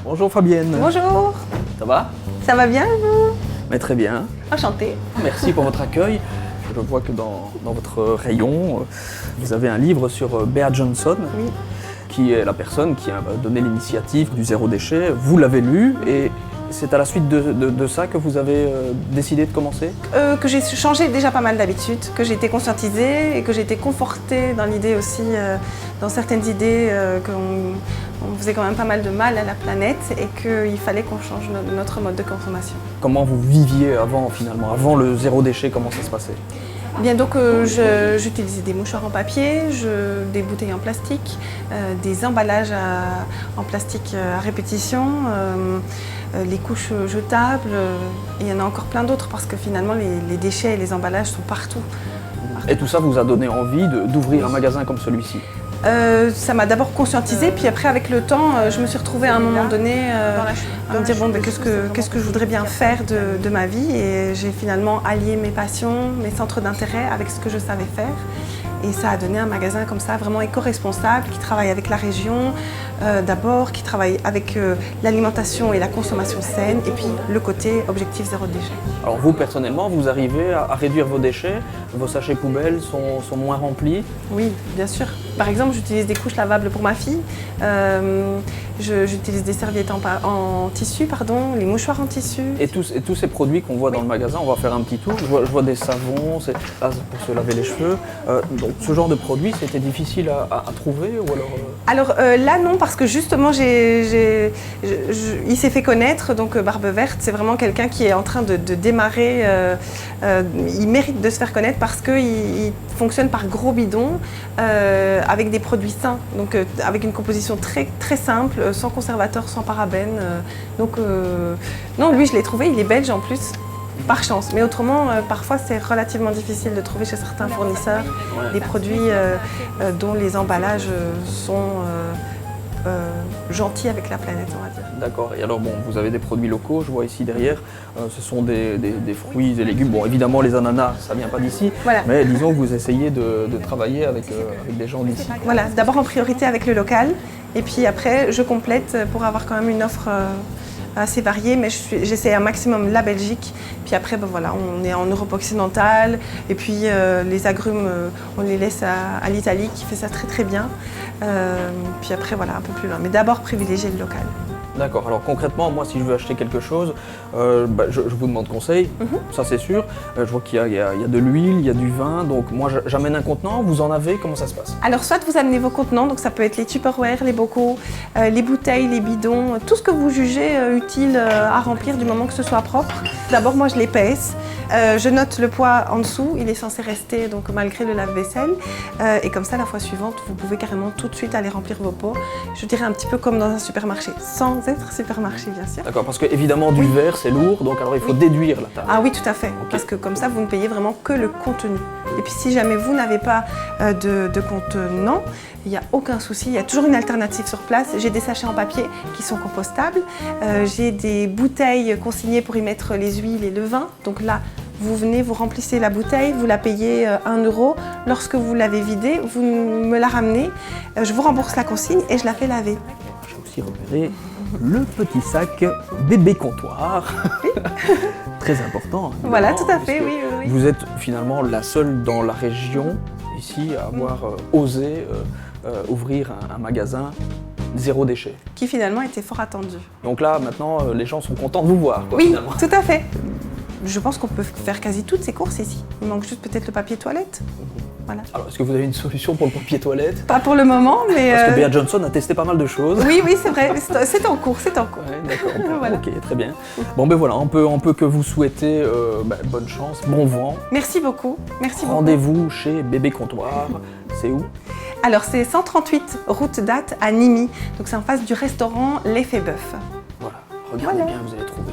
Bonjour Fabienne. Bonjour. Ça va? Ça va bien vous? Mais très bien. Enchantée. Merci pour votre accueil. Je vois que dans votre rayon, vous avez un livre sur Bea Johnson, Oui. qui est la personne qui a donné l'initiative du zéro déchet. Vous l'avez lu et c'est à la suite de ça que vous avez décidé de commencer? Que j'ai changé déjà pas mal d'habitudes, que j'ai été conscientisée et que j'ai été confortée dans l'idée aussi, dans certaines idées qu'on faisait quand même pas mal de mal à la planète et qu'il fallait qu'on change notre mode de consommation. Comment vous viviez avant finalement, avant le zéro déchet, comment ça se passait? Bien donc j'utilisais des mouchoirs en papier, des bouteilles en plastique, des emballages en plastique à répétition, les couches jetables, et il y en a encore plein d'autres parce que finalement les déchets et les emballages sont partout. Et tout ça vous a donné envie d'ouvrir un magasin comme celui-ci? Ça m'a d'abord conscientisée, puis après avec le temps, je me suis retrouvée à un moment donné à me dire bon, qu'est-ce que je voudrais bien faire de ma vie, et j'ai finalement allié mes passions, mes centres d'intérêt avec ce que je savais faire. Et ça a donné un magasin comme ça, vraiment éco-responsable, qui travaille avec la région d'abord, qui travaille avec l'alimentation et la consommation saine, et puis le côté objectif zéro déchet. Alors vous, personnellement, vous arrivez à réduire vos déchets? Vos sachets poubelles sont moins remplis? Oui, bien sûr. Par exemple, j'utilise des couches lavables pour ma fille. J'utilise des serviettes en tissu, les mouchoirs en tissu. Et tous ces produits qu'on voit dans le magasin, on va faire un petit tour. Je vois des savons, là, pour se laver les cheveux. Donc ce genre de produit, c'était difficile à trouver ou alors là non, parce que justement il s'est fait connaître, donc Barbe Verte, c'est vraiment quelqu'un qui est en train de démarrer. Il mérite de se faire connaître parce qu'il fonctionne par gros bidons avec des produits sains, donc avec une composition très, très simple, sans conservateur, sans parabènes. Non, lui je l'ai trouvé, il est belge en plus. Par chance, mais autrement, parfois c'est relativement difficile de trouver chez certains fournisseurs des produits dont les emballages sont gentils avec la planète, on va dire. D'accord. Et alors bon, vous avez des produits locaux, je vois ici derrière, ce sont des fruits et légumes. Bon, évidemment les ananas, ça vient pas d'ici, voilà. Mais disons que vous essayez de travailler avec des gens d'ici. Voilà, d'abord en priorité avec le local, et puis après je complète pour avoir quand même une offre assez variée, mais j'essaie un maximum la Belgique. Puis après, ben voilà, on est en Europe occidentale, et puis les agrumes, on les laisse à l'Italie qui fait ça très très bien. Puis après, voilà, un peu plus loin. Mais d'abord, privilégier le local. D'accord. Alors concrètement, moi, si je veux acheter quelque chose, je vous demande conseil, ça c'est sûr. Je vois qu'il y a de l'huile, il y a du vin, donc moi j'amène un contenant, vous en avez, comment ça se passe? Alors soit vous amenez vos contenants, donc ça peut être les Tupperware, les bocaux, les bouteilles, les bidons, tout ce que vous jugez utile à remplir du moment que ce soit propre. D'abord moi je les pèse, je note le poids en dessous, il est censé rester donc malgré le lave-vaisselle, et comme ça la fois suivante vous pouvez carrément tout de suite aller remplir vos pots. Je dirais un petit peu comme dans un supermarché, sans être supermarché bien sûr. D'accord, parce que évidemment du verre c'est lourd, donc alors il faut déduire la table. Ah oui, tout à fait, Okay. parce que comme ça vous ne payez vraiment que le contenu. Et puis si jamais vous n'avez pas de contenant, il n'y a aucun souci, il y a toujours une alternative sur place. J'ai des sachets en papier qui sont compostables, j'ai des bouteilles consignées pour y mettre les huiles et le vin, donc là vous venez, vous remplissez la bouteille, vous la payez 1 €. Lorsque vous l'avez vidée, vous me la ramenez, je vous rembourse la consigne et je la fais laver. J'ai aussi repéré le petit sac bébé comptoir, très important. Voilà, tout à fait, oui. Vous êtes finalement la seule dans la région ici à avoir osé ouvrir un magasin zéro déchet. Qui finalement était fort attendu. Donc là, maintenant, les gens sont contents de vous voir. Quoi, oui, finalement. Tout à fait. Je pense qu'on peut faire quasi toutes ces courses ici. Il manque juste peut-être le papier toilette. Voilà. Alors, est-ce que vous avez une solution pour le papier toilette? Pas pour le moment, mais... Parce que Bea Johnson a testé pas mal de choses. Oui, c'est vrai, c'est en cours, c'est en cours. Ouais, d'accord, voilà. Ok, très bien. Bon, ben voilà, on peut que vous souhaiter bonne chance, bon vent. Merci beaucoup, merci beaucoup. Rendez-vous chez Bébé Comptoir, c'est où? Alors, c'est 138 route d'Ath à Nîmes, donc c'est en face du restaurant L'Effet Bœuf. Voilà, regardez bien, vous allez trouver.